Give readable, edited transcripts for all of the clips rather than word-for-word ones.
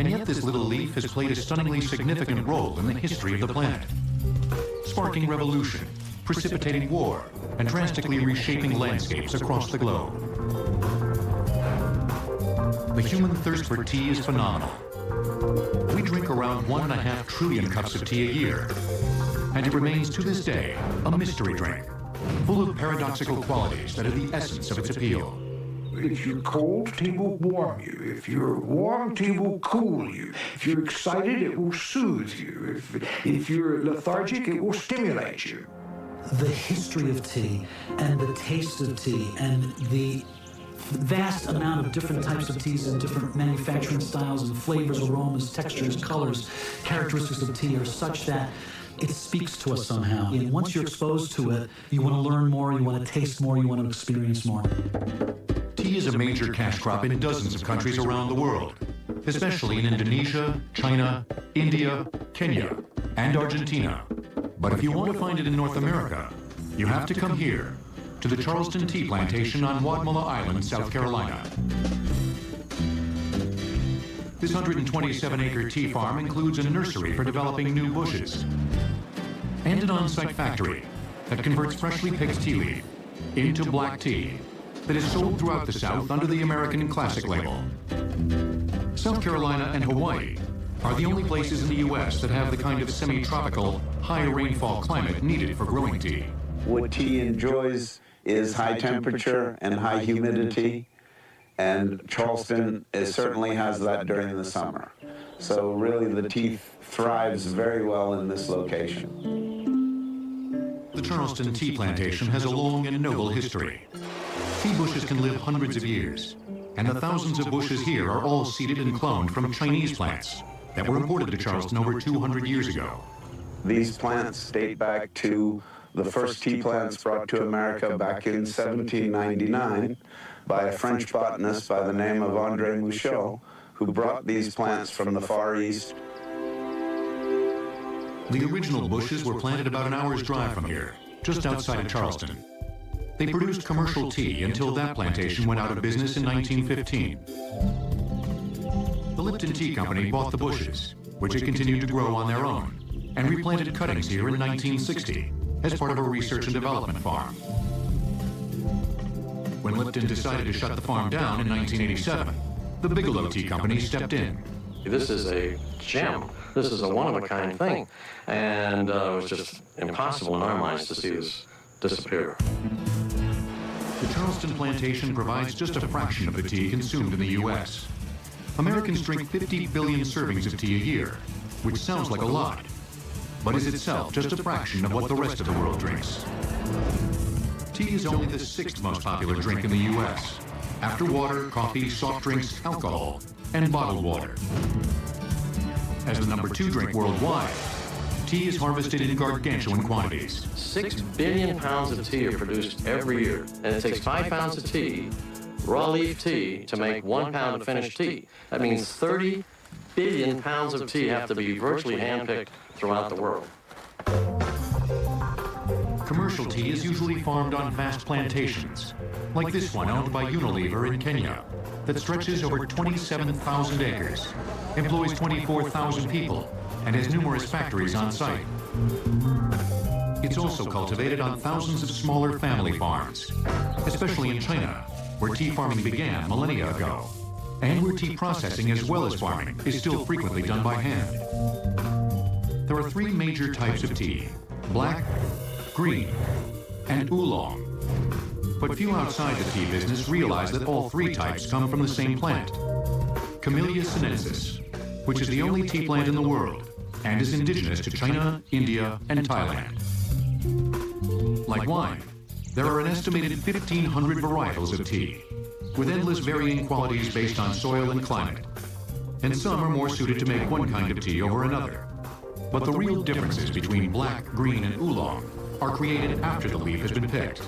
And yet this little leaf has played a stunningly significant role in the history of the planet, sparking revolution, precipitating war, and drastically reshaping landscapes across the globe. The human thirst for tea is phenomenal. We drink around 1.5 trillion cups of tea a year, and it remains to this day a mystery drink, full of paradoxical qualities that are the essence of its appeal. If you're cold, tea will warm you. If you're warm, tea will cool you. If you're excited, it will soothe you. If you're lethargic, it will stimulate you. The history of tea and the taste of tea and the vast amount of different types of teas and different manufacturing styles and flavors, aromas, textures, colors, characteristics of tea are such that it speaks to us somehow. And once you're exposed to it, you want to learn more, you want to taste more, you want to experience more. Tea is a major cash crop in dozens of countries around the world, especially in Indonesia, China, India, Kenya, and Argentina. But if you want to find it in North America, you have to come here, to the Charleston Tea Plantation on Wadmalaw Island, South Carolina. This 127-acre tea farm includes a nursery for developing new bushes and an on-site factory that converts freshly picked tea leaf into black tea that is sold throughout the South under the American Classic label. South Carolina and Hawaii are the only places in the U.S. that have the kind of semi-tropical, high rainfall climate needed for growing tea. What tea enjoys is high temperature and high humidity, and Charleston certainly has that during the summer. So really the tea thrives very well in this location. The Charleston Tea Plantation has a long and noble history. Tea bushes can live hundreds of years, and the thousands of bushes here are all seeded and cloned from Chinese plants that were imported to Charleston over 200 years ago. These plants date back to the first tea plants brought to America back in 1799 by a French botanist by the name of André Mouchot, who brought these plants from the Far East. The original bushes were planted about an hour's drive from here, just outside of Charleston. They produced commercial tea until that plantation went out of business in 1915. The Lipton Tea Company bought the bushes, which it continued to grow on their own, and replanted cuttings here in 1960 as part of a research and development farm. When Lipton decided to shut the farm down in 1987, the Bigelow Tea Company stepped in. This is a gem. This is a one-of-a-kind thing. And it was just impossible in our minds to see this disappear. The Charleston plantation provides just a fraction of the tea consumed in the U.S. Americans drink 50 billion servings of tea a year, which sounds like a lot, but is itself just a fraction of what the rest of the world drinks. Tea is only the 6th most popular drink in the U.S., after water, coffee, soft drinks, alcohol, and bottled water. As the number 2 drink worldwide, tea is harvested in gargantuan quantities. 6 billion pounds of tea are produced every year, and it takes 5 pounds of tea, raw leaf tea, to make 1 pound of finished tea. That means 30 billion pounds of tea have to be virtually handpicked throughout the world. Commercial tea is usually farmed on vast plantations, like this one owned by Unilever in Kenya, that stretches over 27,000 acres, employs 24,000 people, and has numerous factories on site. It's also cultivated on thousands of smaller family farms, especially in China, where tea farming began millennia ago, and where tea processing as well as farming is still frequently done by hand. There are 3 major types of tea: black, green, and oolong. But few outside the tea business realize that all 3 types come from the same plant, Camellia sinensis, which is the only tea plant in the world and is indigenous to China, India, and Thailand. Like wine, there are an estimated 1,500 varietals of tea, with endless varying qualities based on soil and climate. And some are more suited to make one kind of tea over another. But the real differences between black, green, and oolong are created after the leaf has been picked.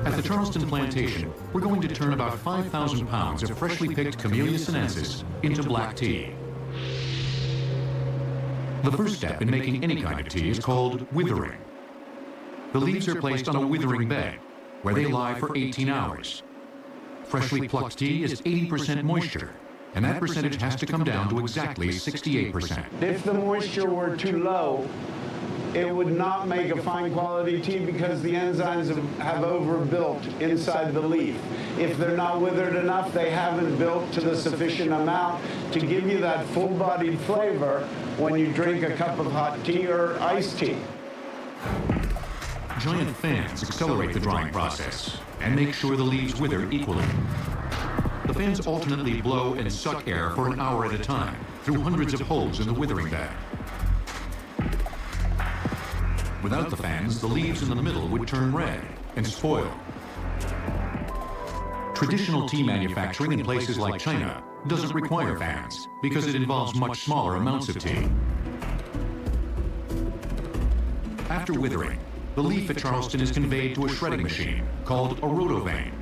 At the Charleston plantation, we're going to turn about 5,000 pounds of freshly picked Camellia sinensis into black tea. The first step in making any kind of tea is called withering. The leaves are placed on a withering bed, where they lie for 18 hours. Freshly plucked tea is 80% moisture, and that percentage has to come down to exactly 68%. If the moisture were too low, it would not make a fine quality tea because the enzymes have overbuilt inside the leaf. If they're not withered enough, they haven't built to the sufficient amount to give you that full-bodied flavor when you drink a cup of hot tea or iced tea. Giant fans accelerate the drying process and make sure the leaves wither equally. The fans alternately blow and suck air for an hour at a time through hundreds of holes in the withering bed. Without the fans, the leaves in the middle would turn red and spoil. Traditional tea manufacturing in places like China doesn't require fans because it involves much smaller amounts of tea. After withering, the leaf at Charleston is conveyed to a shredding machine called a rotovane,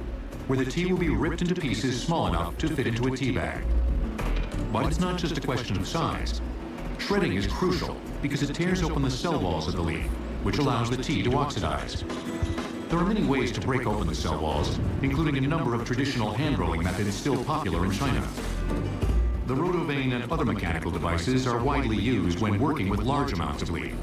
where the tea will be ripped into pieces small enough to fit into a tea bag. But it's not just a question of size. Shredding is crucial because it tears open the cell walls of the leaf, which allows the tea to oxidize. There are many ways to break open the cell walls, including a number of traditional hand-rolling methods still popular in China. The rotovane and other mechanical devices are widely used when working with large amounts of leaf.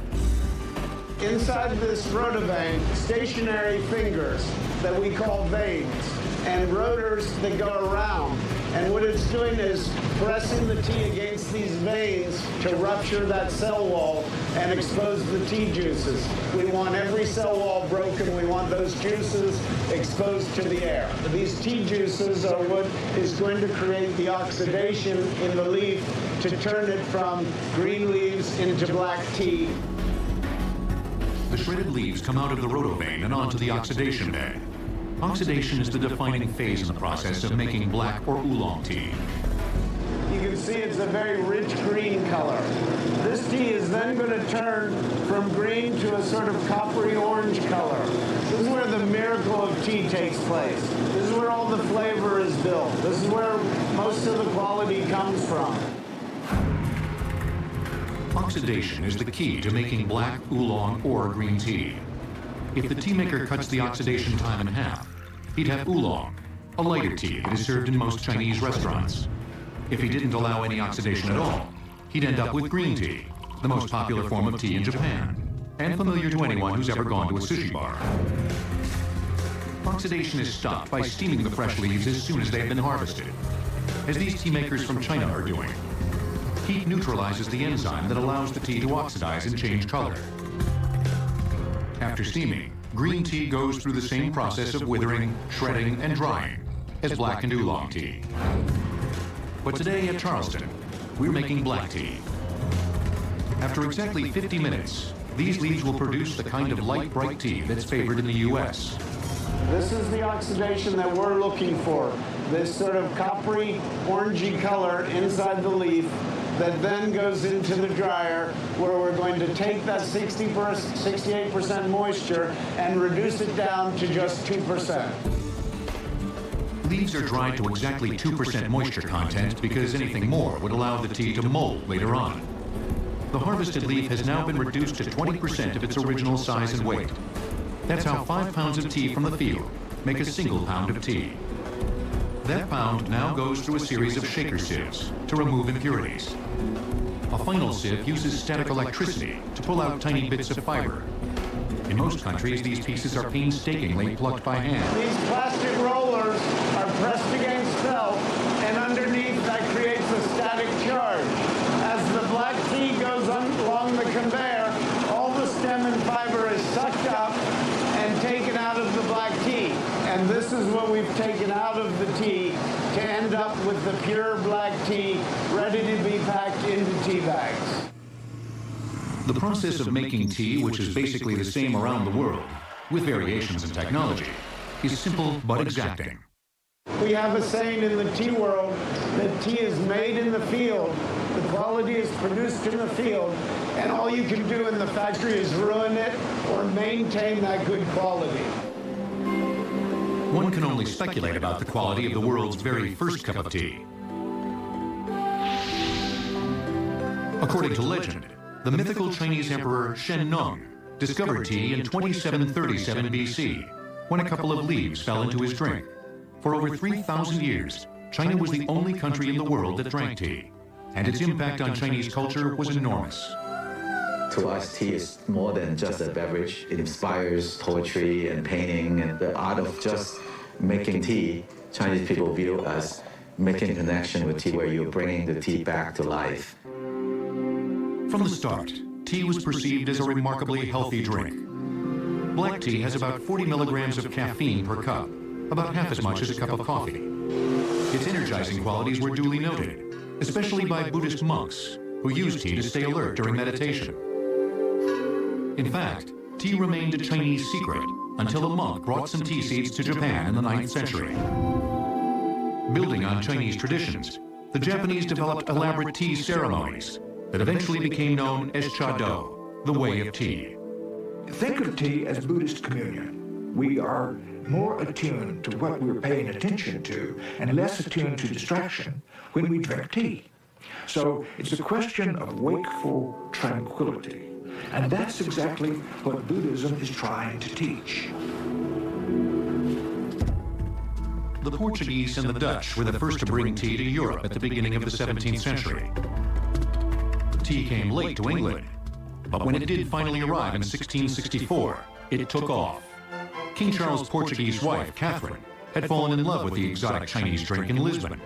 Inside this rotovane, stationary fingers that we call veins and rotors that go around. And what it's doing is pressing the tea against these veins to rupture that cell wall and expose the tea juices. We want every cell wall broken. We want those juices exposed to the air. These tea juices are what is going to create the oxidation in the leaf to turn it from green leaves into black tea. The shredded leaves come out of the rotovane and onto the oxidation bed. Oxidation is the defining phase in the process of making black or oolong tea. You can see it's a very rich green color. This tea is then going to turn from green to a sort of coppery orange color. This is where the miracle of tea takes place. This is where all the flavor is built. This is where most of the quality comes from. Oxidation is the key to making black, oolong, or green tea. If the tea maker cuts the oxidation time in half, he'd have oolong, a lighter tea that is served in most Chinese restaurants. If he didn't allow any oxidation at all, he'd end up with green tea, the most popular form of tea in Japan, and familiar to anyone who's ever gone to a sushi bar. Oxidation is stopped by steaming the fresh leaves as soon as they've been harvested, as these tea makers from China are doing. Heat neutralizes the enzyme that allows the tea to oxidize and change color. After steaming, green tea goes through the same process of withering, shredding, and drying as black and oolong tea. But today at Charleston, we're making black tea. After exactly 50 minutes, these leaves will produce the kind of light, bright tea that's favored in the U.S. This is the oxidation that we're looking for. This sort of coppery, orangey color inside the leaf that then goes into the dryer where we're going to take that 68% moisture and reduce it down to just 2%. Leaves are dried to exactly 2% moisture content because anything more would allow the tea to mold later on. The harvested leaf has now been reduced to 20% of its original size and weight. That's how 5 pounds of tea from the field make a single pound of tea. That pound now goes through a series of shaker sieves to remove impurities. A final sieve uses static electricity to pull out tiny bits of fiber. In most countries, these pieces are painstakingly plucked by hand. These plastic rollers are pressed against felt, and underneath that creates a static charge. As the black tea goes along the conveyor, all the stem and fiber is sucked up and taken out of the black tea. And this is what we've taken out of the tea to end up with the pure black tea ready to be packed into tea bags. The process of making tea, which is basically the same around the world, with variations in technology, is simple but exacting. We have a saying in the tea world that tea is made in the field, the quality is produced in the field, and all you can do in the factory is ruin it or maintain that good quality. One can only speculate about the quality of the world's very first cup of tea. According to legend, the mythical Chinese emperor Shen Nung discovered tea in 2737 BC when a couple of leaves fell into his drink. For over 3,000 years, China was the only country in the world that drank tea, and its impact on Chinese culture was enormous. To us, tea is more than just a beverage. It inspires poetry and painting and the art of just making tea. Chinese people view as making a connection with tea where you're bringing the tea back to life. From the start, tea was perceived as a remarkably healthy drink. Black tea has about 40 milligrams of caffeine per cup, about half as much as a cup of coffee. Its energizing qualities were duly noted, especially by Buddhist monks who used tea to stay alert during meditation. In fact, tea remained a Chinese secret until a monk brought some tea seeds to Japan in the 9th century. Building on Chinese traditions, the Japanese developed elaborate tea ceremonies that eventually became known as Cha Do, the way of tea. Think of tea as Buddhist communion. We are more attuned to what we're paying attention to and less attuned to distraction when we drink tea. So it's a question of wakeful tranquility. And that's exactly what Buddhism is trying to teach. The Portuguese and the Dutch were the first to bring tea to Europe at the beginning of the 17th century. Tea came late to England, but when it did finally arrive in 1664, it took off. King Charles' Portuguese wife, Catherine, had fallen in love with the exotic Chinese drink in Lisbon,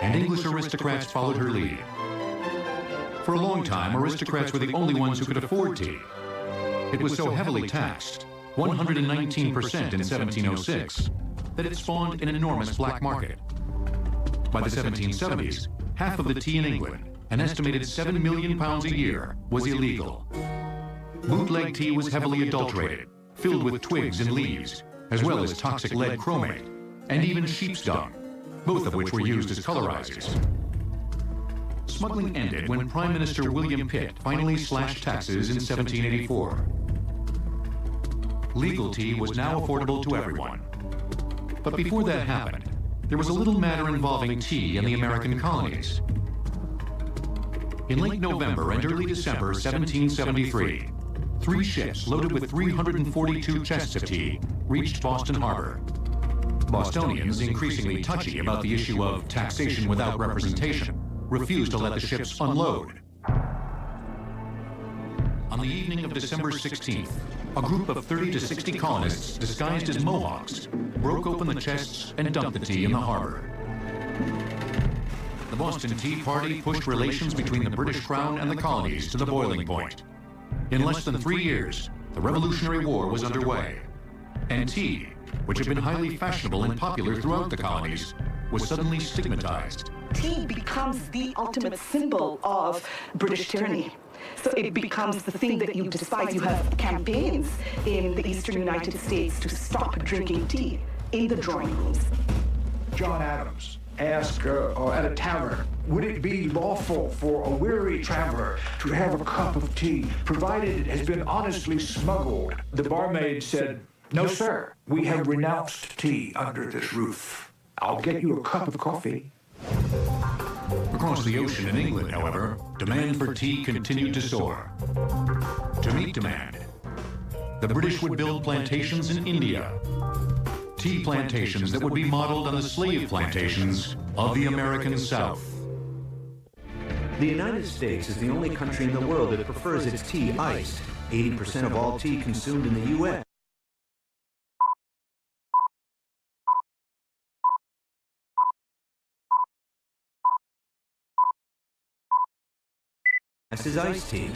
and English aristocrats followed her lead. For a long time, aristocrats were the only ones who could afford tea. It was so heavily taxed, 119% in 1706, that it spawned an enormous black market. By the 1770s, half of the tea in England, an estimated 7 million pounds a year, was illegal. Bootleg tea was heavily adulterated, filled with twigs and leaves, as well as toxic lead chromate, and even sheep's dung, both of which were used as colorizers. Smuggling ended when Prime Minister William Pitt finally slashed taxes in 1784. Legal tea was now affordable to everyone. But before that happened, there was a little matter involving tea in the American colonies. In late November and early December 1773, 3 ships loaded with 342 chests of tea reached Boston Harbor. Bostonians, increasingly touchy about the issue of taxation without representation, refused to let the ships unload. On the evening of December 16th, a group of 30 to 60 colonists disguised as Mohawks broke open the chests and dumped the tea in the harbor. The Boston Tea Party pushed relations between the British Crown and the colonies to the boiling point. In less than 3 years, the Revolutionary War was underway, and tea, which had been highly fashionable and popular throughout the colonies, was suddenly stigmatized. Tea becomes the ultimate symbol of British tyranny. So it becomes the thing that you despise. You have campaigns in the eastern United States to stop drinking tea in the drawing rooms. John Adams asked at a tavern, would it be lawful for a weary traveler to have a cup of tea, provided it has been honestly smuggled? The barmaid said, no, sir. We have renounced tea under this roof. I'll get you a cup of coffee. Across the ocean in England, however, demand for tea continued to soar. To meet demand, the British would build plantations in India. Tea plantations that would be modeled on the slave plantations of the American South. The United States is the only country in the world that prefers its tea iced. 80% of all tea consumed in the U.S. This is iced tea.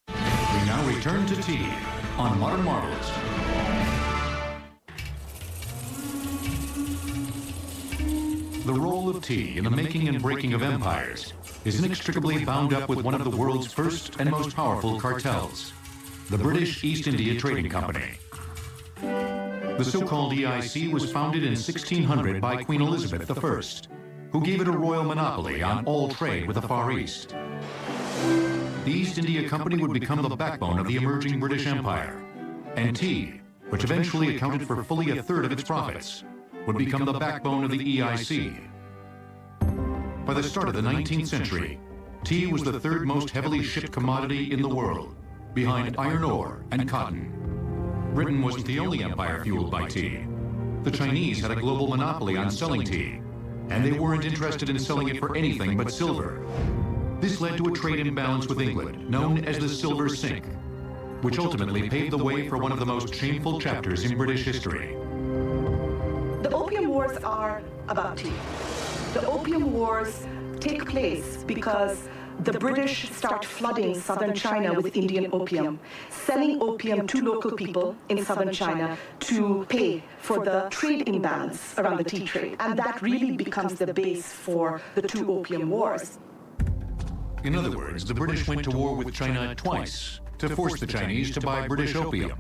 We now return to tea on Modern Marvels. The role of tea in the making and breaking of empires is inextricably bound up with one of the world's first and most powerful cartels, the British East India Trading Company. The so-called EIC was founded in 1600 by Queen Elizabeth I, who gave it a royal monopoly on all trade with the Far East. The East India Company would become the backbone of the emerging British Empire, and tea, which eventually accounted for fully a third of its profits, would become the backbone of the EIC. By the start of the 19th century, tea was the third most heavily shipped commodity in the world, behind iron ore and cotton. Britain wasn't the only empire fueled by tea. The Chinese had a global monopoly on selling tea, and they weren't interested in selling it for anything but silver. This led to a trade imbalance with England, known as the Silver Sink, which ultimately paved the way for one of the most shameful chapters in British history. The Opium Wars are about tea. The Opium Wars take place because the British start flooding southern China with Indian opium, selling opium to local people in southern China to pay for the trade imbalance around the tea trade. And that really becomes the base for the two Opium Wars. In other words, the British went to war with China twice to force the Chinese to buy British opium,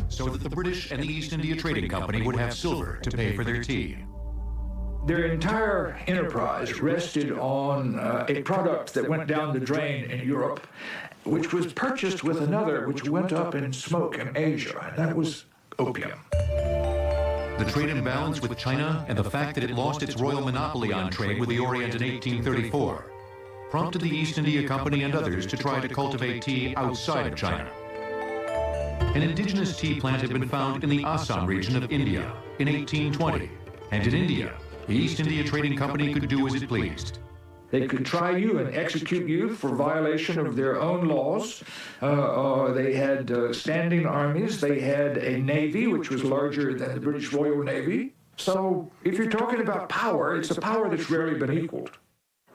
so that the British and the East India Trading Company would have silver to pay for their tea. Their entire enterprise rested on a product that went down the drain in Europe, which was purchased with another which went up in smoke in Asia, and that was opium. The trade imbalance with China and the fact that it lost its royal monopoly on trade with the Orient in 1834 prompted the East India Company and others to try to cultivate tea outside of China. An indigenous tea plant had been found in the Assam region of India in 1820, and in India, the East India Trading Company could do as it pleased. They could try you and execute you for violation of their own laws. They had standing armies. They had a navy which was larger than the British Royal Navy. So if you're talking about power, it's a power that's rarely been equaled.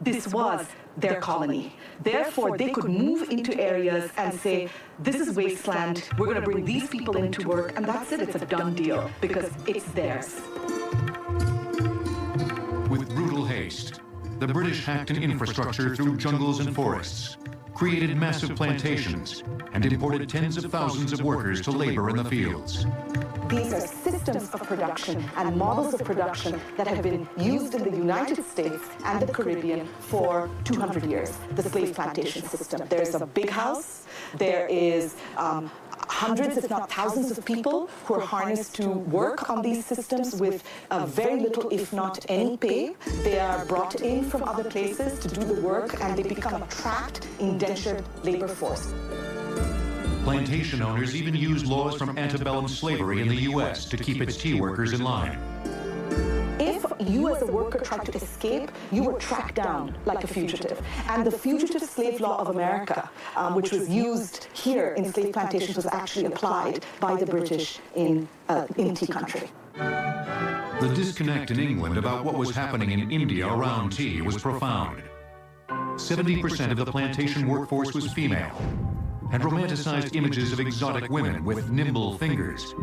This was their colony. Therefore, they could move into areas and say, this is wasteland, we're going to bring these people in to work, and that's it, it's a done deal, because it's theirs. With brutal haste, the British hacked an infrastructure through jungles and forests, created massive plantations, and imported tens of thousands of workers to labor in the fields. These are systems of production and models of production that have been used in the United States and the Caribbean for 200 years, the slave plantation system. There's a big house, there is hundreds, if not thousands of people who are harnessed to work on these systems with very little, if not any pay. They are brought in from other places to do the work, and they become a trapped, indentured labor force. Plantation owners even used laws from antebellum slavery in the U.S. to keep its tea workers in line. If you as a worker tried to escape, you were tracked down like a fugitive. And the Fugitive Slave Law of America, which was used here in slave plantations, was actually applied by the British in tea country. The disconnect in England about what was happening in India around tea was profound. 70% of the plantation workforce was female, and romanticized images of exotic women with nimble fingers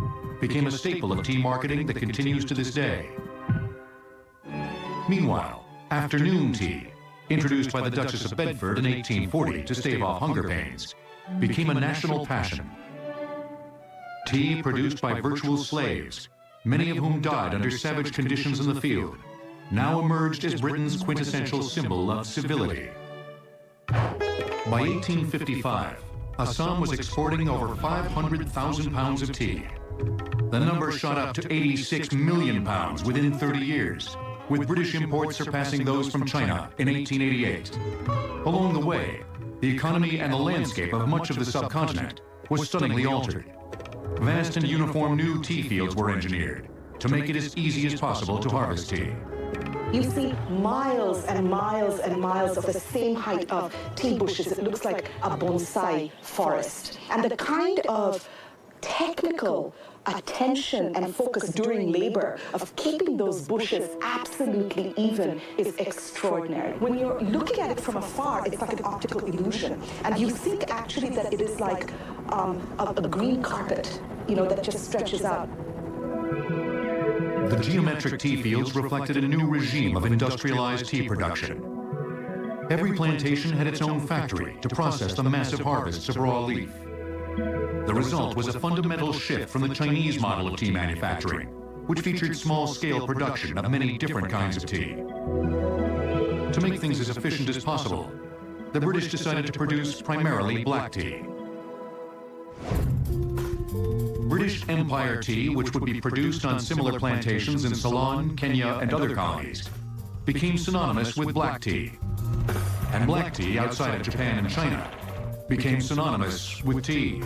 became a staple of tea marketing that continues to this day. Meanwhile, afternoon tea, introduced by the Duchess of Bedford in 1840 to stave off hunger pains, became a national passion. Tea produced by virtual slaves, many of whom died under savage conditions in the field, now emerged as Britain's quintessential symbol of civility. By 1855, Assam was exporting over 500,000 pounds of tea. The number shot up to 86 million pounds within 30 years, with British imports surpassing those from China in 1888. Along the way, the economy and the landscape of much of the subcontinent was stunningly altered. Vast and uniform new tea fields were engineered to make it as easy as possible to harvest tea. You see miles and miles and miles of the same height of tea bushes. It looks like a bonsai forest. And the kind of technical attention and focus during labor of keeping those bushes absolutely even is extraordinary. When you're looking at it from afar, it's like an optical illusion. And you think actually that it is like a green carpet, that just stretches out. The geometric tea fields reflected a new regime of industrialized tea production. Every plantation had its own factory to process the massive harvests of raw leaf. The result was a fundamental shift from the Chinese model of tea manufacturing, which featured small-scale production of many different kinds of tea. To make things as efficient as possible, the British decided to produce primarily black tea. British Empire tea, which would be produced on similar plantations in Ceylon, Kenya, and other colonies, became synonymous with black tea. And black tea outside of Japan and China became synonymous with tea.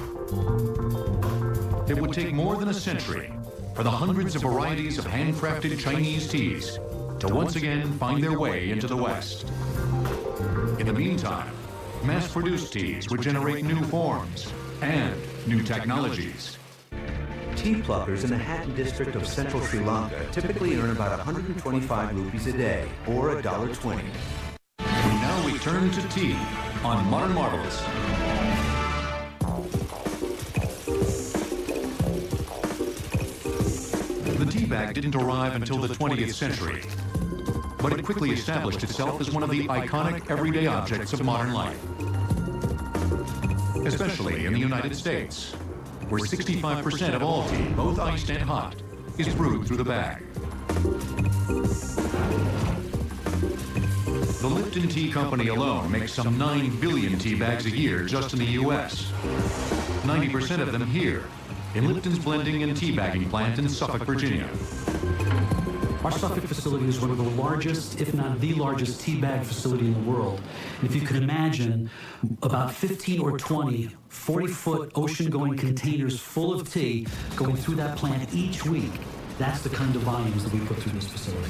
It would take more than a century for the hundreds of varieties of handcrafted Chinese teas to once again find their way into the West. In the meantime, mass-produced teas would generate new forms and new technologies. Tea pluckers in the Hatton district of central Sri Lanka typically earn about 125 rupees a day, or $1.20. And now we turn to tea on Modern Marvels. The tea bag didn't arrive until the 20th century, but it quickly established itself as one of the iconic everyday objects of modern life, especially in the United States, where 65% of all tea, both iced and hot, is brewed through the bag. The Lipton Tea Company alone makes some 9 billion tea bags a year just in the U.S. 90% of them here, in Lipton's blending and tea bagging plant in Suffolk, Virginia. Our Suffolk facility is one of the largest, if not the largest, tea bag facility in the world. And if you can imagine, about 15 or 20 40-foot ocean-going containers full of tea going through that plant each week, that's the kind of volumes that we put through this facility.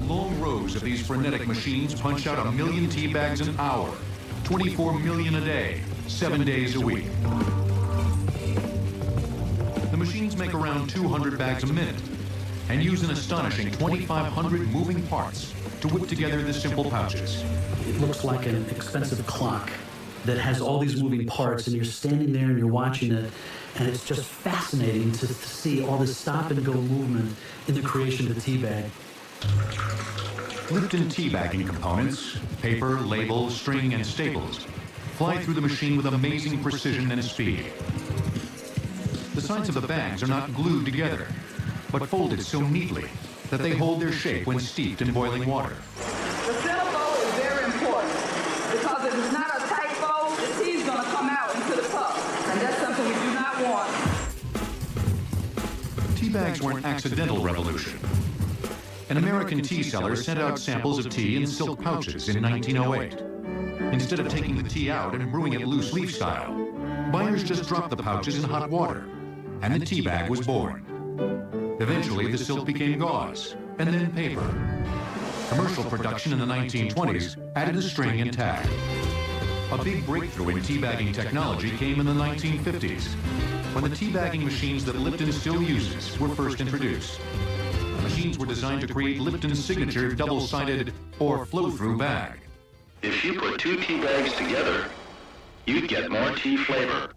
Long rows of these frenetic machines punch out 1 million tea bags an hour, 24 million a day, 7 days a week. The machines make around 200 bags a minute and use an astonishing 2,500 moving parts to whip together the simple pouches. It looks like an expensive clock that has all these moving parts, and you're standing there and you're watching it, and it's just fascinating to see all this stop-and-go movement in the creation of the tea bag. Lipton tea bagging components, paper, labels, string, and staples, fly through the machine with amazing precision and speed. The sides of the bags are not glued together, but folded so neatly that they hold their shape when steeped in boiling water. The center fold is very important because if it's not a tight fold, the tea is going to come out into the cup, and that's something we do not want. Tea bags were an accidental revolution. An American tea seller sent out samples of tea in silk pouches in 1908. Instead of taking the tea out and brewing it loose leaf style, buyers just dropped the pouches in hot water, and the tea bag was born. Eventually, the silk became gauze, and then paper. Commercial production in the 1920s added a string and tag. A big breakthrough in tea bagging technology came in the 1950s, when the tea bagging machines that Lipton still uses were first introduced. The machines were designed to create Lipton's signature double-sided or flow-through bag. If you put 2 tea bags together, you'd get more tea flavor.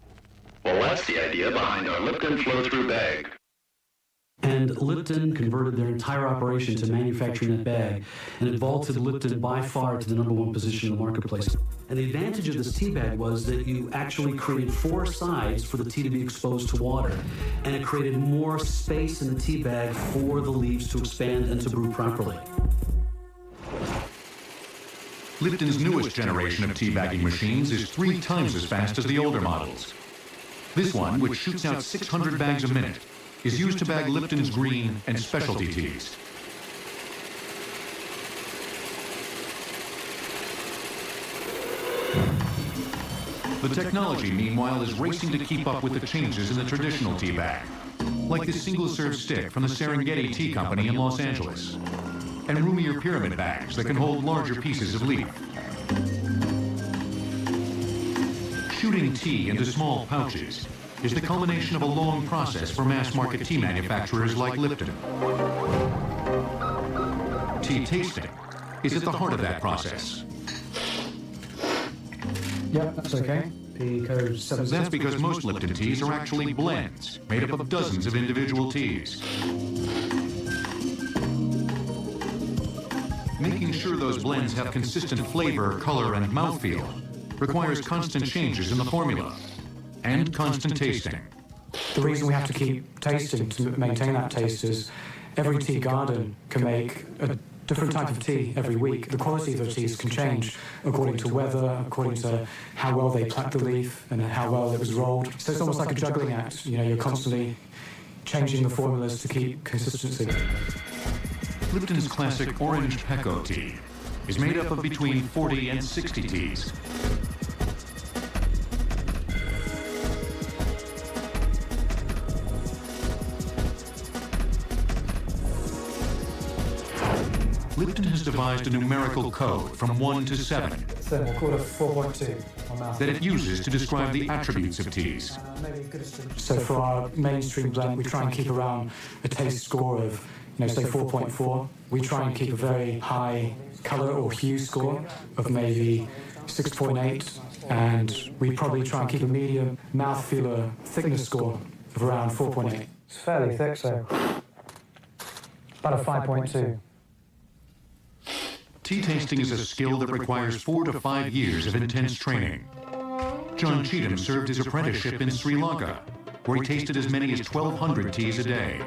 Well, that's the idea behind our Lipton flow-through bag. And Lipton converted their entire operation to manufacturing that bag, and it vaulted Lipton by far to the #1 position in the marketplace. And the advantage of this tea bag was that you actually created 4 sides for the tea to be exposed to water, and it created more space in the tea bag for the leaves to expand and to brew properly. Lipton's newest generation of tea bagging machines is 3 times as fast as the older models. This one, which shoots out 600 bags a minute, is used to bag Lipton's green and specialty teas. The technology, meanwhile, is racing to keep up with the changes in the traditional tea bag, like this single-serve stick from the Serengeti Tea Company in Los Angeles, and roomier pyramid bags that can hold larger pieces of leaf. Shooting tea into small pouches is the culmination of a long process for mass-market tea manufacturers like Lipton. Tea tasting is at the heart of that process. Yep, that's okay. P-code 7. That's because most Lipton teas are actually blends, made up of dozens of individual teas. Making sure those blends have consistent flavor, color, and mouthfeel requires constant changes in the formula and constant tasting. The reason we have to keep tasting to maintain that taste is every tea garden can make a different type of tea every week. The quality of the teas can change according to weather, according to how well they plucked the leaf and how well it was rolled. So it's almost like a juggling act. You know, you're constantly changing the formulas to keep consistency. Lipton's classic orange Pekoe tea is made up of between 40 and 60 teas. Lipton has devised a numerical code from 1 to 7 So we'll call it 4.2 on that. that it uses to describe the attributes of teas. So for our mainstream blend, we try and keep around a taste score of, say 4.4. We try and keep a very high color or hue score of maybe 6.8, and we probably try and keep a medium mouthfeel or thickness score of around 4.8. It's fairly thick, so about a 5.2. Tea tasting is a skill that requires 4 to 5 years of intense training. John Cheetham served his apprenticeship in Sri Lanka, where he tasted as many as 1,200 teas a day.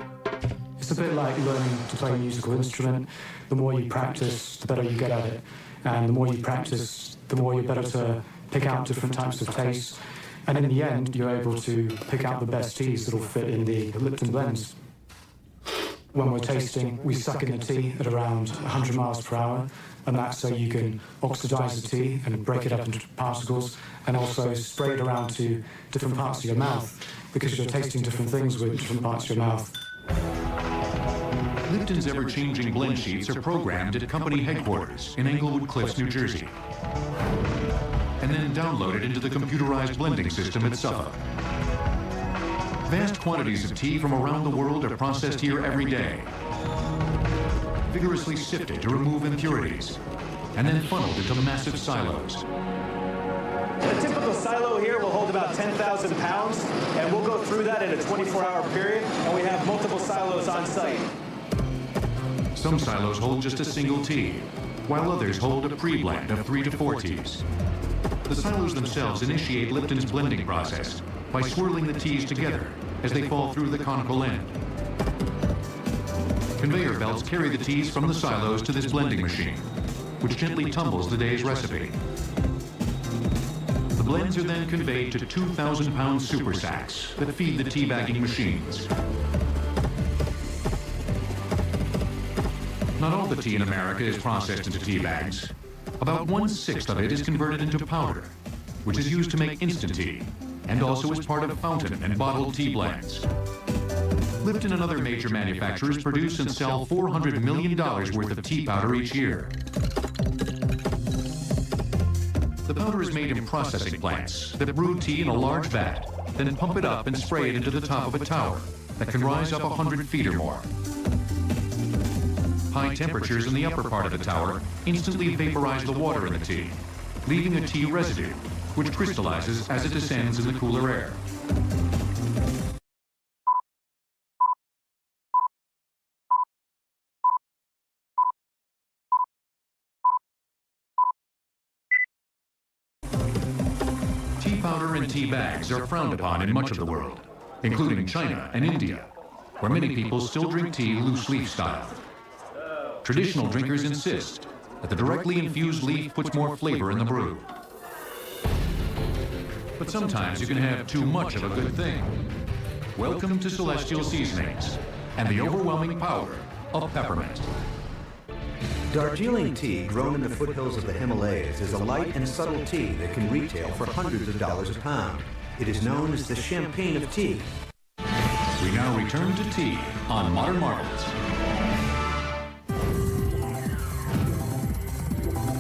It's a bit like learning to play a musical instrument. The more you practice, the better you get at it. And the more you practice, the more you're better to pick out different types of tastes. And in the end, you're able to pick out the best teas that will fit in the Lipton blends. When we're tasting, we suck in the tea at around 100 miles per hour, and that's so you can oxidize the tea and break it up into particles, and also spray it around to different parts of your mouth, because you're tasting different things with different parts of your mouth. Lipton's ever-changing blend sheets are programmed at company headquarters in Englewood Cliffs, New Jersey, and then downloaded into the computerized blending system at Suffolk. Vast quantities of tea from around the world are processed here every day, vigorously sifted to remove impurities, and then funneled into massive silos. A typical silo here will hold about 10,000 pounds, and we'll go through that in a 24-hour period, and we have multiple silos on site. Some silos hold just a single tea, while others hold a pre-blend of 3 to 4 teas. The silos themselves initiate Lipton's blending process by swirling the teas together as they fall through the conical end. Conveyor belts carry the teas from the silos to this blending machine, which gently tumbles the day's recipe. The blends are then conveyed to 2,000-pound super sacks that feed the tea bagging machines. Not all the tea in America is processed into tea bags. About 1/6 of it is converted into powder, which is used to make instant tea, and also is part of fountain and bottled tea blends. Lipton and other major manufacturers produce and sell $400 million worth of tea powder each year. The powder is made in processing plants that brew tea in a large vat, then pump it up and spray it into the top of a tower that can rise up 100 feet or more. High temperatures in the upper part of the tower instantly vaporize the water in the tea, leaving a tea residue, which crystallizes as it descends in the cooler air. Tea powder and tea bags are frowned upon in much of the world, including China and India, where many people still drink tea loose leaf style. Traditional drinkers insist that the directly infused leaf puts more flavor in the brew. But sometimes you can have too much of a good thing. Welcome to Celestial Seasonings and the overwhelming power of peppermint. Darjeeling tea, grown in the foothills of the Himalayas, is a light and subtle tea that can retail for hundreds of dollars a pound. It is known as the champagne of tea. We now return to tea on Modern Marvels.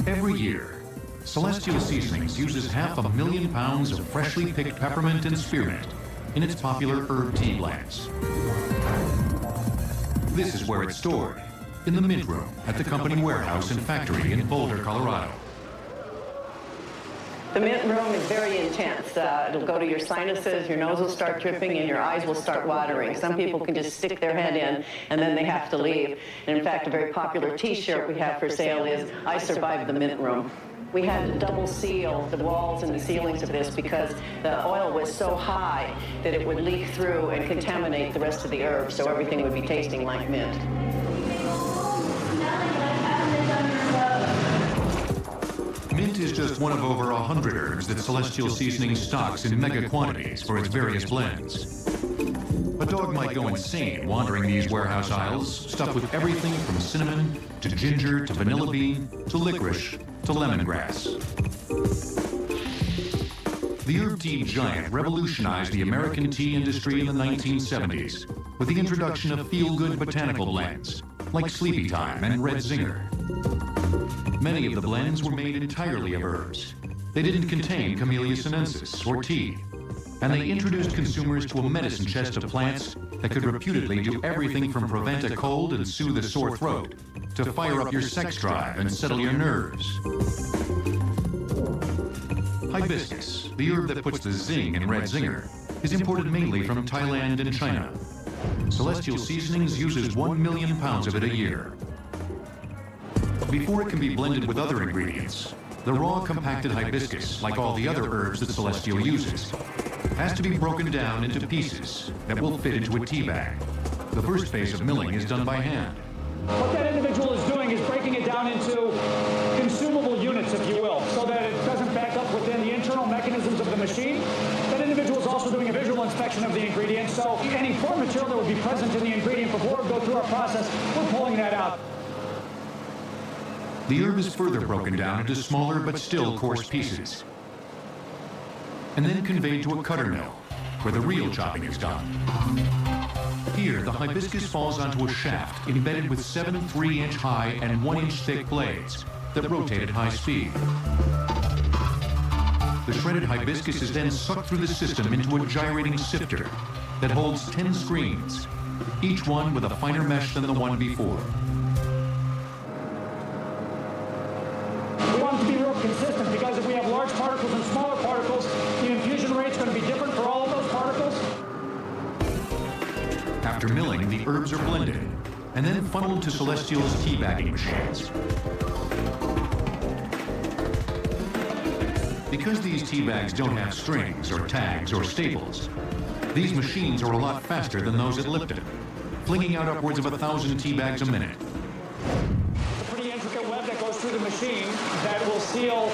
Every year, Celestial Seasonings uses 500,000 pounds of freshly picked peppermint and spearmint in its popular herb tea blends. This is where it's stored, in the mint room at the company warehouse and factory in Boulder, Colorado. The mint room is very intense. It'll go to your sinuses, your nose will start dripping, and your eyes will start watering. Some people can just stick their head in, and then they have to leave. And in fact, a very popular T-shirt we have for sale is, "I survived the mint room." We had to double seal the walls and the ceilings of this because the oil was so high that it would leak through and contaminate the rest of the herbs, so everything would be tasting like mint. Mint is just one of over 100 herbs that Celestial Seasonings stocks in mega quantities for its various blends. A dog might go insane wandering these warehouse aisles, stuffed with everything from cinnamon to ginger to vanilla bean to licorice to lemongrass. The herb tea giant revolutionized the American tea industry in the 1970s with the introduction of feel-good botanical blends like Sleepy Time and Red Zinger. Many of the blends were made entirely of herbs. They didn't contain Camellia sinensis or tea, and they introduced consumers to a medicine chest of plants that could reputedly do everything from prevent a cold and soothe a sore throat to fire up your sex drive and settle your nerves. Hibiscus, the herb that puts the zing in Red Zinger, is imported mainly from Thailand and China. Celestial Seasonings uses 1 million pounds of it a year. Before it can be blended with other ingredients, the raw compacted hibiscus, like all the other herbs that Celestial uses, has to be broken down into pieces that will fit into a tea bag. The first phase of milling is done by hand. What that individual is doing is breaking it down into consumable units, if you will, so that it doesn't back up within the internal mechanisms of the machine. That individual is also doing a visual inspection of the ingredients, so any foreign material that would be present in the ingredient before we go through our process, we're pulling that out. The herb is further broken down into smaller but still coarse pieces, and then conveyed to a cutter mill, where the real chopping is done. Here, the hibiscus falls onto a shaft embedded with 7 3-inch high and 1-inch thick blades that rotate at high speed. The shredded hibiscus is then sucked through the system into a gyrating sifter that holds 10 screens, each one with a finer mesh than the one before. We want it to be real consistent, because if we have large particles and smaller particles, the infusion rate's going to be different for all of those particles. After milling, the herbs are blended and then funneled to Celestial's tea bagging machines. Because these tea bags don't have strings or tags or staples, these machines are a lot faster than those at Lipton, flinging out upwards of 1,000 tea bags a minute. It's a pretty intricate web that goes through the machine that will seal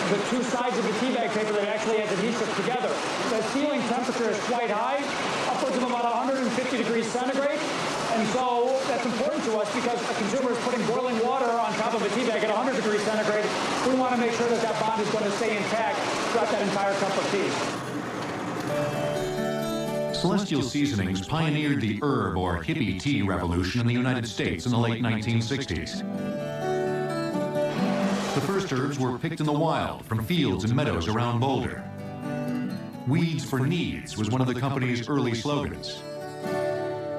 the 2 sides of the tea bag paper that actually has adhesive together. The sealing temperature is quite high, upwards of about 150 degrees centigrade. And so that's important to us, because a consumer is putting boiling water on top of a tea bag at 100 degrees centigrade. We want to make sure that that bond is going to stay intact throughout that entire cup of tea. Celestial Seasonings pioneered the herb or hippie tea revolution in the United States in the late 1960s. The first herbs were picked in the wild from fields and meadows around Boulder. Weeds for Needs was one of the company's early slogans.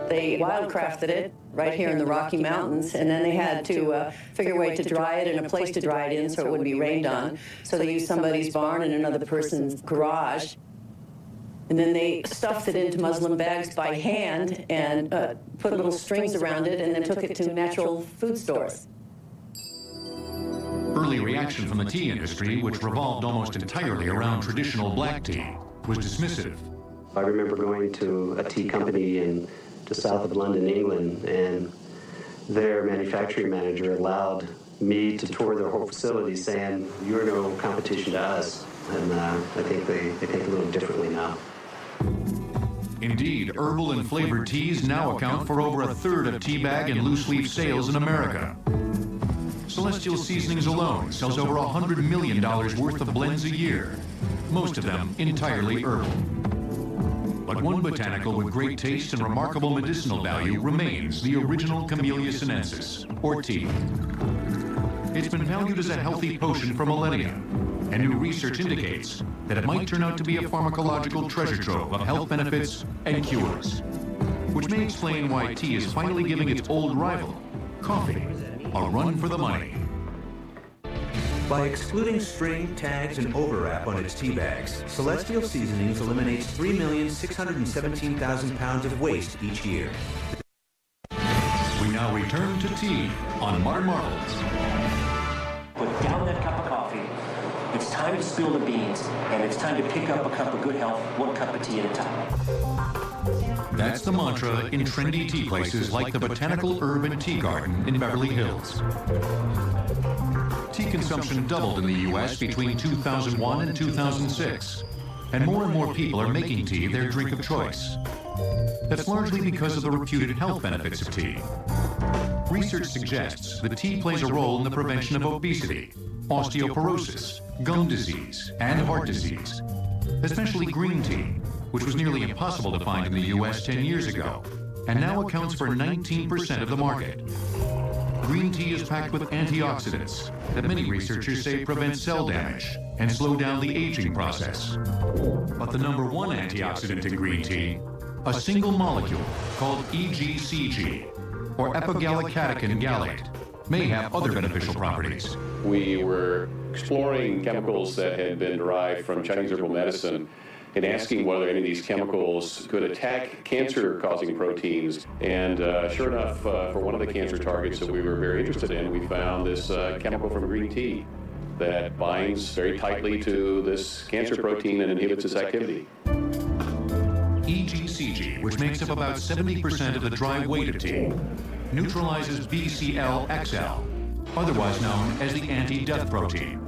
They wildcrafted it right here in the Rocky Mountains, and then they had to figure a way to dry it and a place to dry it in so it wouldn't be rained on. So they used somebody's barn and another person's garage. And then they stuffed it into muslin bags by hand and put little strings around it, and then took it to natural food stores. Early reaction from the tea industry, which revolved almost entirely around traditional black tea, was dismissive. I remember going to a tea company in the south of London, England, and their manufacturing manager allowed me to tour their whole facility, saying, "You're no competition to us." And I think they think a little differently now. Indeed, herbal and flavored teas now account for over 1/3 of tea bag and loose leaf sales in America. Celestial Seasonings alone sells over $100 million worth of blends a year, most of them entirely herbal. But one botanical with great taste and remarkable medicinal value remains the original Camellia sinensis, or tea. It's been valued as a healthy potion for millennia, and new research indicates that it might turn out to be a pharmacological treasure trove of health benefits and cures, which may explain why tea is finally giving its old rival, coffee, a run for the money. By excluding string, tags, and overwrap on its tea bags, Celestial Seasonings eliminates 3,617,000 pounds of waste each year. We now return to tea on Modern Marvels. Put down that cup of coffee. It's time to spill the beans, and it's time to pick up a cup of good health, 1 cup of tea at a time. That's the mantra in trendy tea places like the Botanical Herb and Tea Garden in Beverly Hills. Tea consumption doubled in the U.S. between 2001 and 2006, and more people are making tea their drink of choice. That's largely because of the reputed health benefits of tea. Research suggests that tea plays a role in the prevention of obesity, osteoporosis, gum disease, and heart disease, especially green tea, which was nearly impossible to find in the U.S. 10 years ago, and now accounts for 19% of the market. Green tea is packed with antioxidants that many researchers say prevent cell damage and slow down the aging process. But the number one antioxidant in green tea, a single molecule called EGCG, or epigallocatechin gallate, may have other beneficial properties. We were exploring chemicals that had been derived from Chinese herbal medicine and asking whether any of these chemicals could attack cancer-causing proteins. And sure enough, for one of the cancer targets that we were very interested in, we found this chemical from green tea that binds very tightly to this cancer protein and inhibits its activity. EGCG, which makes up about 70% of the dry weight of tea, neutralizes BCL-XL, otherwise known as the anti-death protein,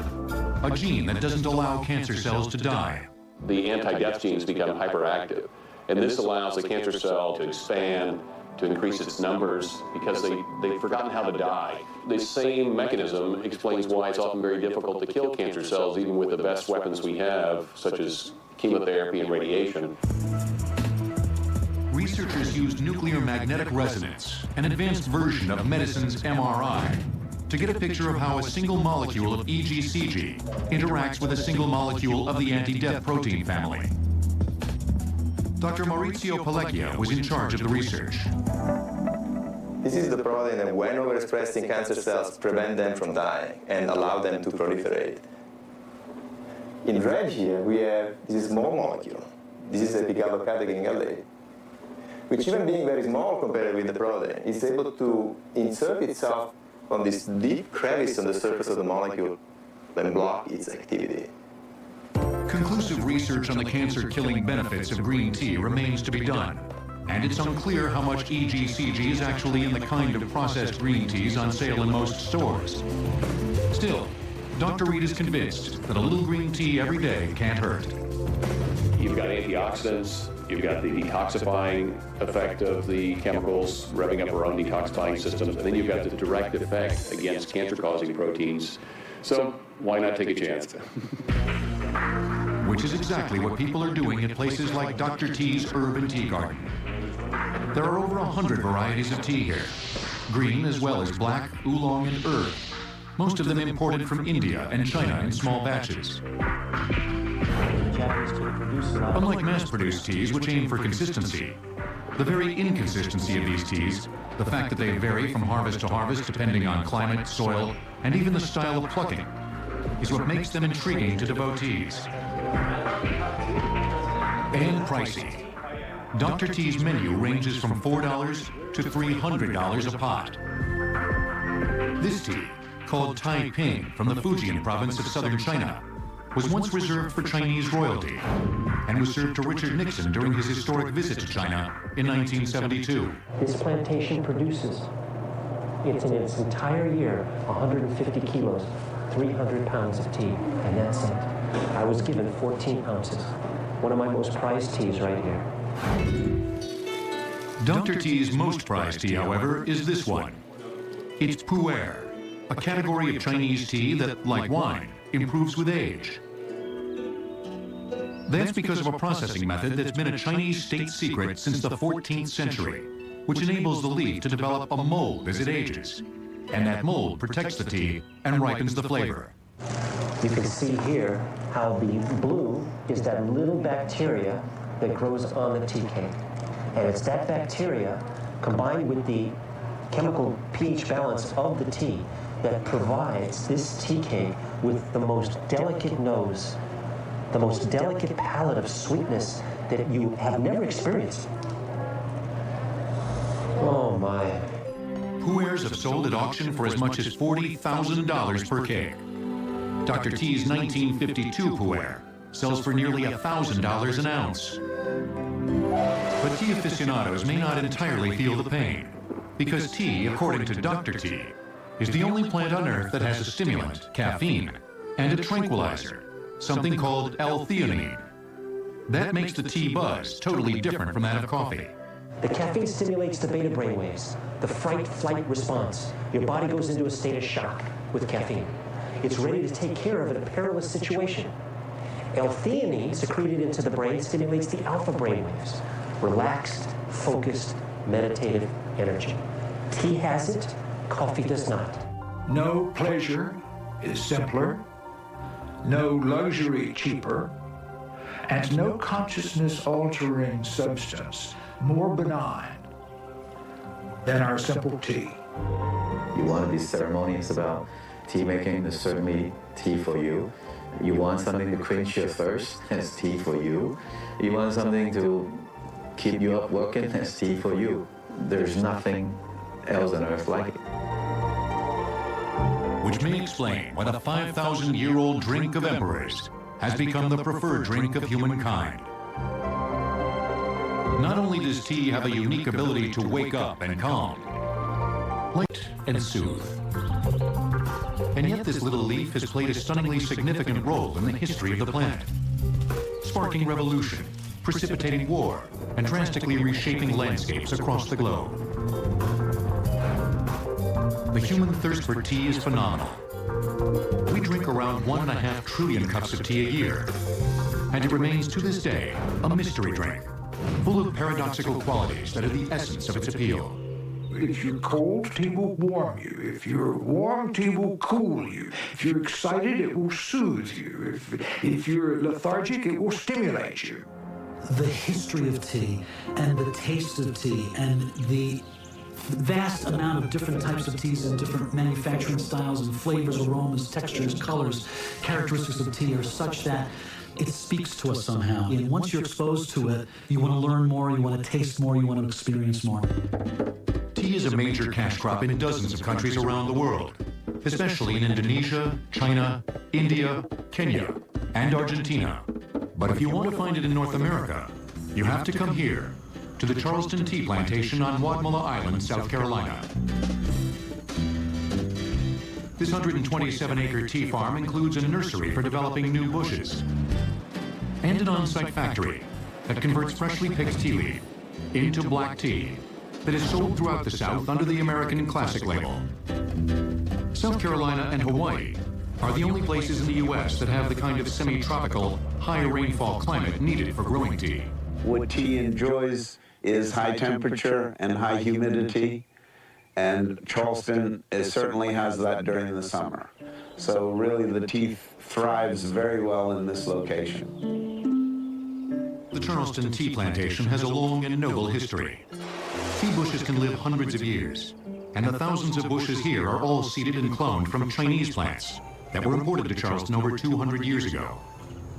a gene that doesn't allow cancer cells to die. The anti-death genes become hyperactive, and this allows the cancer cell to expand, to increase its numbers, because they've forgotten how to die. This same mechanism explains why it's often very difficult to kill cancer cells, even with the best weapons we have, such as chemotherapy and radiation. Researchers used nuclear magnetic resonance, an advanced version of medicine's MRI, to get a picture of how a single molecule of EGCG interacts with a single molecule of the anti-death protein family. Dr. Maurizio Palecchia was in charge of the research. This is the protein that, when overexpressed in cancer cells, prevent them from dying and allow them to proliferate. In red here, we have this small molecule. This is epigallocatechin gallate, which, even being very small compared with the protein, is able to insert itself on this deep crevice on the surface of the molecule and block its activity. Conclusive research on the cancer-killing benefits of green tea remains to be done, and it's unclear how much EGCG is actually in the kind of processed green teas on sale in most stores. Still, Dr. Reed is convinced that a little green tea every day can't hurt. You've got antioxidants, you've got the detoxifying effect of the chemicals, revving up our own detoxifying systems, and then you've got the direct effect against cancer-causing proteins. So why not take a chance? Which is exactly what people are doing at places like Dr. T's Herb and Tea Garden. There are over 100 varieties of tea here, green as well as black, oolong, and herb, most of them imported from India and China in small batches. Unlike mass-produced teas, which aim for consistency, the very inconsistency of these teas, the fact that they vary from harvest to harvest depending on climate, soil, and even the style of plucking, is what makes them intriguing to devotees. And pricey. Dr. T's menu ranges from $4 to $300 a pot. This tea, called Taiping from the Fujian province of southern China, was once reserved for Chinese royalty and was served to Richard Nixon during his historic visit to China in 1972. This plantation produces, in its entire year, 150 kilos, 300 pounds of tea, and that's it. I was given 14 ounces. One of my most prized teas right here. Dr. T's most prized tea, however, is this one. It's Pu'er, a category of Chinese tea that, like wine, improves with age. That's because of a processing method that's been a Chinese state secret since the 14th century, which enables the leaf to develop a mold as it ages. And that mold protects the tea and ripens the flavor. You can see here how the blue is that little bacteria that grows on the tea cake. And it's that bacteria combined with the chemical pH balance of the tea that provides this tea cake with the most delicate nose, the most delicate palate of sweetness that you have never experienced. Oh my. Pu'ers have sold at auction for as much as $40,000 per cake. Dr. T's 1952 Pu'er sells for nearly $1,000 an ounce. But tea aficionados may not entirely feel the pain, because tea, according to Dr. T, is the only plant on Earth that has a stimulant, caffeine, and a tranquilizer, something called L-theanine. That makes the tea buzz totally different from that of coffee. The caffeine stimulates the beta brainwaves, the fight-flight response. Your body goes into a state of shock with caffeine. It's ready to take care of a perilous situation. L-theanine, secreted into the brain, stimulates the alpha brainwaves, relaxed, focused, meditative energy. Tea has it, Coffee does not. No pleasure is simpler, no luxury cheaper, and no consciousness-altering substance more benign than our simple tea. You want to be ceremonious about tea making, there's certainly tea for you. You want something to quench your thirst, there's tea for you. You want something to keep you up working, there's tea for you. There's nothing else on earth like it. Which may explain why the 5,000-year-old drink of emperors has become the preferred drink of humankind. Not only does tea have a unique ability to wake up and calm, light and soothe, and yet this little leaf has played a stunningly significant role in the history of the planet, sparking revolution, precipitating war, and drastically reshaping landscapes across the globe. The human thirst for tea is phenomenal. We drink around 1.5 trillion cups of tea a year, and it remains to this day a mystery drink, full of paradoxical qualities that are the essence of its appeal. If you're cold, tea will warm you. If you're warm, tea will cool you. If you're excited, it will soothe you. If you're lethargic, it will stimulate you. The history of tea and the taste of tea and the vast amount of different types of teas and different manufacturing styles and flavors, aromas, textures, colors, characteristics of tea are such that it speaks to us somehow. And once you're exposed to it, you want to learn more, you want to taste more, you want to experience more. Tea is a major cash crop in dozens of countries around the world, especially in Indonesia, China, India, Kenya, and Argentina. But if you want to find it in North America, you have to come here, to the Charleston Tea Plantation on Wadmalaw Island, South Carolina. This 127-acre tea farm includes a nursery for developing new bushes and an on-site factory that converts freshly picked tea leaf into black tea that is sold throughout the South under the American Classic label. South Carolina and Hawaii are the only places in the U.S. that have the kind of semi-tropical, high rainfall climate needed for growing tea. What tea enjoys is high temperature and high humidity, and Charleston certainly has that during the summer. So really the tea thrives very well in this location. The Charleston Tea Plantation has a long and noble history. Tea bushes can live hundreds of years, and the thousands of bushes here are all seeded and cloned from Chinese plants that were imported to Charleston over 200 years ago.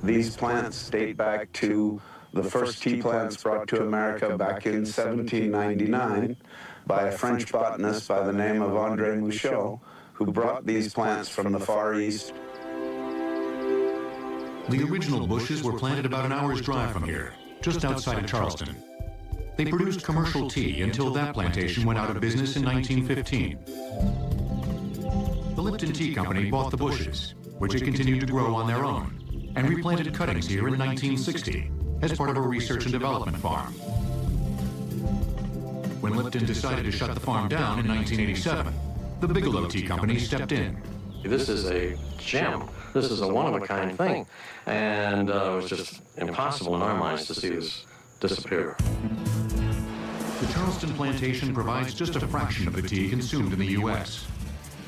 These plants date back to the first tea plants brought to America back in 1799 by a French botanist by the name of André Mouchot, who brought these plants from the Far East. The original bushes were planted about an hour's drive from here, just outside of Charleston. They produced commercial tea until that plantation went out of business in 1915. The Lipton Tea Company bought the bushes, which it continued to grow on their own, and replanted cuttings here in 1960 as part of a research and development farm. When Lipton decided to shut the farm down in 1987, the Bigelow Tea Company stepped in. This is a gem. This is a one-of-a-kind thing. And it was just impossible in our minds to see this disappear. The Charleston plantation provides just a fraction of the tea consumed in the U.S.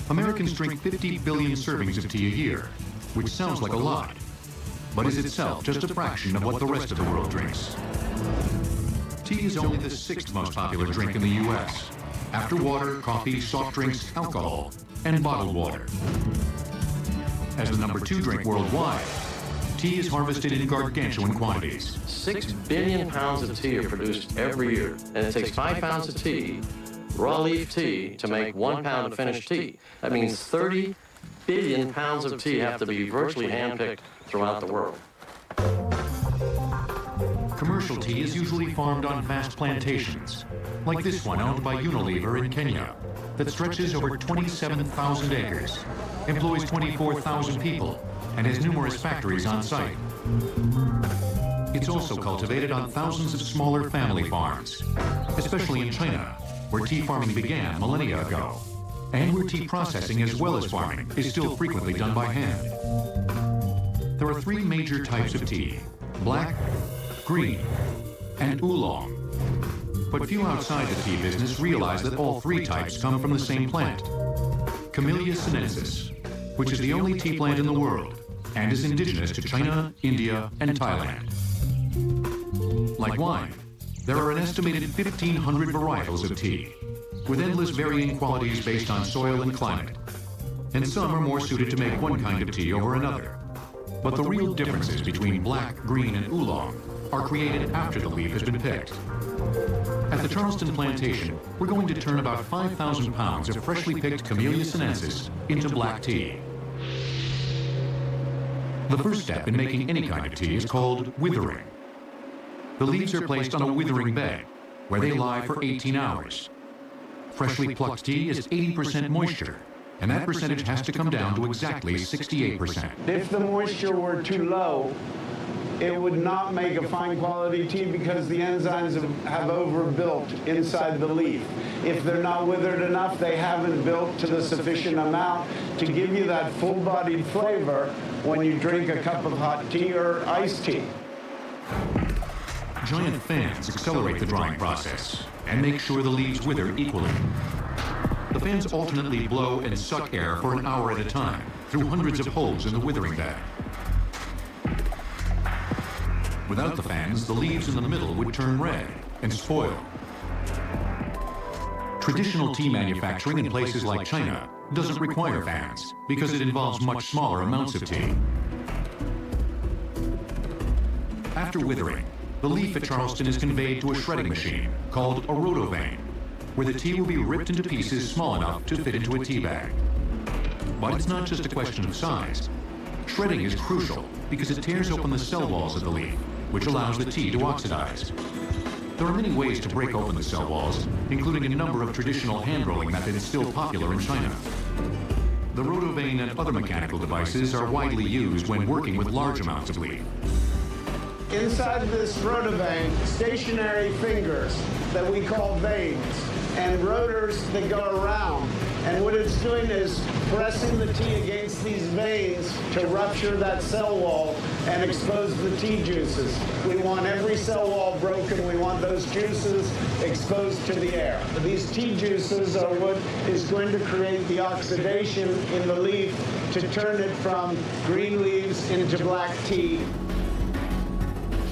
Americans drink 50 billion servings of tea a year, which sounds like a lot, but is itself just a fraction of what the rest of the world drinks. Tea is only the 6th most popular drink in the U.S., after water, coffee, soft drinks, alcohol, and bottled water. As the number 2 drink worldwide, tea is harvested in gargantuan quantities. 6 billion pounds of tea are produced every year, and it takes 5 pounds of tea, raw leaf tea, to make 1 pound of finished tea. That means 30 billion pounds of tea have to be virtually handpicked throughout the world. Commercial tea is usually farmed on vast plantations, like this one owned by Unilever in Kenya, that stretches over 27,000 acres, employs 24,000 people, and has numerous factories on site. It's also cultivated on thousands of smaller family farms, especially in China, where tea farming began millennia ago, and where tea processing as well as farming is still frequently done by hand. There are 3 major types of tea: black, green, and oolong. But few outside the tea business realize that all three types come from the same plant, Camellia sinensis, which is the only tea plant in the world and is indigenous to China, India, and Thailand. Like wine, there are an estimated 1,500 varietals of tea, with endless varying qualities based on soil and climate. And some are more suited to make one kind of tea over another. But the real differences between black, green, and oolong are created after the leaf has been picked. At the Charleston plantation, we're going to turn about 5,000 pounds of freshly picked Camellia sinensis into black tea. The first step in making any kind of tea is called withering. The leaves are placed on a withering bed, where they lie for 18 hours. Freshly plucked tea is 80% moisture, and that percentage has to come down to exactly 68%. If the moisture were too low, it would not make a fine quality tea because the enzymes have overbuilt inside the leaf. If they're not withered enough, they haven't built to the sufficient amount to give you that full-bodied flavor when you drink a cup of hot tea or iced tea. Giant fans accelerate the drying process and make sure the leaves wither equally. The fans alternately blow and suck air for an hour at a time through hundreds of holes in the withering bed. Without the fans, the leaves in the middle would turn red and spoil. Traditional tea manufacturing in places like China doesn't require fans because it involves much smaller amounts of tea. After withering, the leaf at Charleston is conveyed to a shredding machine called a rotovane, where the tea will be ripped into pieces small enough to fit into a tea bag. But it's not just a question of size. Shredding is crucial because it tears open the cell walls of the leaf, which allows the tea to oxidize. There are many ways to break open the cell walls, including a number of traditional hand-rolling methods still popular in China. The rotovane and other mechanical devices are widely used when working with large amounts of leaf. Inside this rotovane, stationary fingers that we call veins and rotors that go around. And what it's doing is pressing the tea against these veins to rupture that cell wall and expose the tea juices. We want every cell wall broken. We want those juices exposed to the air. These tea juices are what is going to create the oxidation in the leaf to turn it from green leaves into black tea.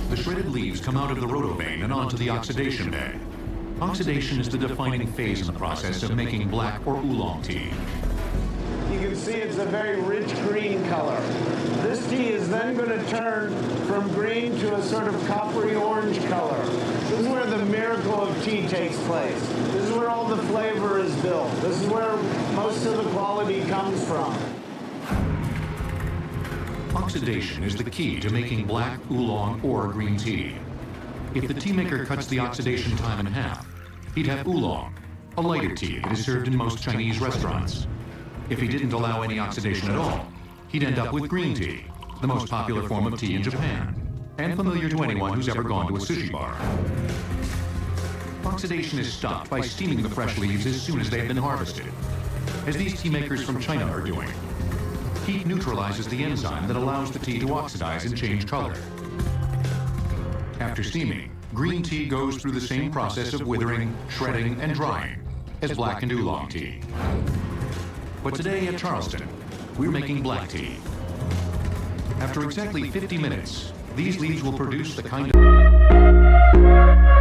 The shredded leaves come out of the rotovane and onto the oxidation bed. Oxidation is the defining phase in the process of making black or oolong tea. You can see it's a very rich green color. This tea is then going to turn from green to a sort of coppery orange color. This is where the miracle of tea takes place. This is where all the flavor is built. This is where most of the quality comes from. Oxidation is the key to making black, oolong, or green tea. If the tea maker cuts the oxidation time in half, he'd have oolong, a lighter tea that is served in most Chinese restaurants. If he didn't allow any oxidation at all, he'd end up with green tea, the most popular form of tea in Japan, and familiar to anyone who's ever gone to a sushi bar. Oxidation is stopped by steaming the fresh leaves as soon as they have been harvested, as these tea makers from China are doing. Heat neutralizes the enzyme that allows the tea to oxidize and change color. After steaming, green tea goes through the same process of withering, shredding, and drying as black and oolong tea. But today at Charleston, we're making black tea. After exactly 50 minutes, these leaves will produce the kind of